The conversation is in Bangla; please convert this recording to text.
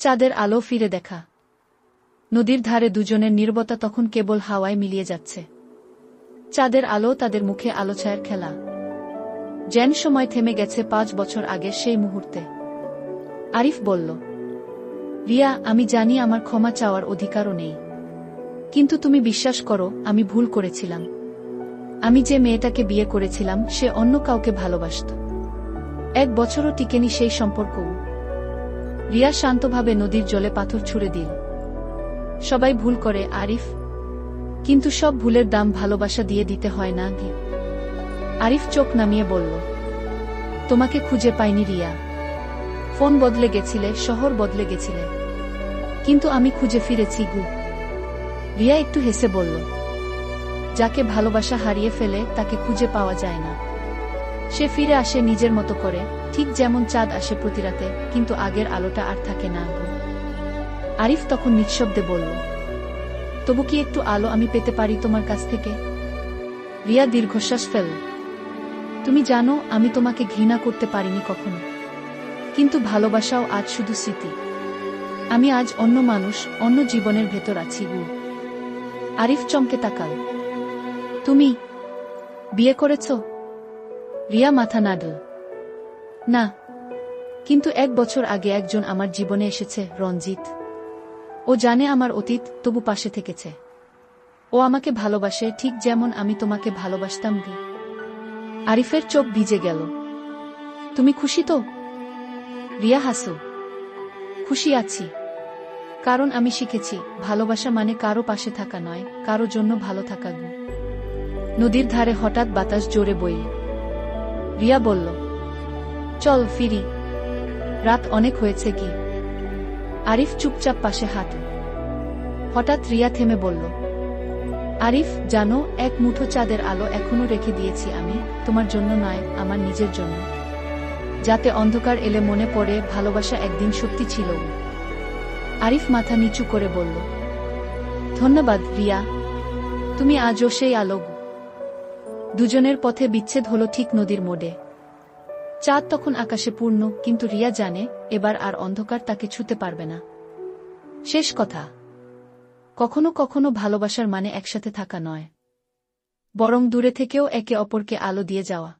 চাঁদের আলো ফিরে দেখা। নদীর ধারে দুজনের নীরবতা তখন কেবল হাওয়ায় মিলিয়ে যাচ্ছে। চাঁদের আলো, তাদের মুখে আলোছায়ার খেলা। যেন সময় থেমে গেছে 5 বছর আগের সেই মুহূর্তে। আরিফ বলল, রিয়া, আমি জানি আমার ক্ষমা চাওয়ার অধিকারও নেই, কিন্তু তুমি বিশ্বাস করো, আমি ভুল করেছিলাম। আমি যে মেয়েটাকে বিয়ে করেছিলাম সে অন্য কাউকে ভালোবাসত। 1 বছরও টিকেনি সেই সম্পর্কও। রিয়া শান্তভাবে নদীর জলে পাথর ছুঁড়ে দিল। সবাই ভুল করে আরিফ, কিন্তু সব ভুলের দাম ভালোবাসা দিয়ে দিতে হয় না কি? আরিফ চোখ নামিয়ে বলল, তোমাকে খুঁজে পাইনি রিয়া। ফোন বদলে গেছিলে, শহর বদলে গেছিলে, কিন্তু আমি খুঁজে ফিরেছি গু। রিয়া একটু হেসে বলল, যাকে ভালোবাসা হারিয়ে ফেলে তাকে খুঁজে পাওয়া যায় না। সে ফিরে আসে নিজের মতো করে, ঠিক যেমন চাঁদ আসে প্রতি রাতে, কিন্তু আগের আলোটা আর থাকে না গো। আরিফ তখন নিঃশব্দে বলল, তবু কি একটু আলো আমি পেতে পারি তোমার কাছ থেকে? রিয়া দীর্ঘশ্বাস ফেলল। তুমি জানো আমি তোমাকে ঘৃণা করতে পারিনি কখনো, কিন্তু ভালোবাসাও আজ শুধু স্মৃতি। আমি আজ অন্য মানুষ, অন্য জীবনের ভেতর আছি গু। আরিফ চমকে তাকাল। তুমি বিয়ে করেছ? রিয়া মাথা নাড়ল। না, কিন্তু 1 বছর আগে একজন আমার জীবনে এসেছে, রঞ্জিত। ও জানে আমার অতীত, তবু পাশে থেকেছে। ও আমাকে ভালোবাসে ঠিক যেমন আমি তোমাকে ভালোবাসতাম গু। আরিফের চোখ ভিজে গেল। তুমি খুশি তো? রিয়া হাসল। খুশি আছি, কারণ আমি শিখেছি ভালোবাসা মানে কারো পাশে থাকা নয়, কারো জন্য ভালো থাকা গু। নদীর ধারে হঠাৎ বাতাস জোরে বইল। রিয়া বলল, চল ফিরি, রাত অনেক হয়েছে কি? আরিফ চুপচাপ পাশে হাঁটল। হঠাৎ রিয়া থেমে বলল, আরিফ জানো, 1 মুঠো চাঁদের আলো এখনো রেখে দিয়েছি আমি, তোমার জন্য নয়, আমার নিজের জন্য, যাতে অন্ধকার এলে মনে পড়ে ভালোবাসা একদিন সত্যি ছিল। আরিফ মাথা নিচু করে বলল, ধন্যবাদ রিয়া, তুমি আজও সেই আলো। দুজনের পথে বিচ্ছেদ হলো ঠিক নদীর মোড়ে। চাঁদ তখন আকাশে পূর্ণ, কিন্তু রিয়া জানে এবার আর অন্ধকার তাকে ছুঁতে পারবে না। শেষ কথা, কখনো কখনো ভালোবাসার মানে একসাথে থাকা নয়, বরং দূরে থেকেও একে অপরকে আলো দিয়ে যাওয়া।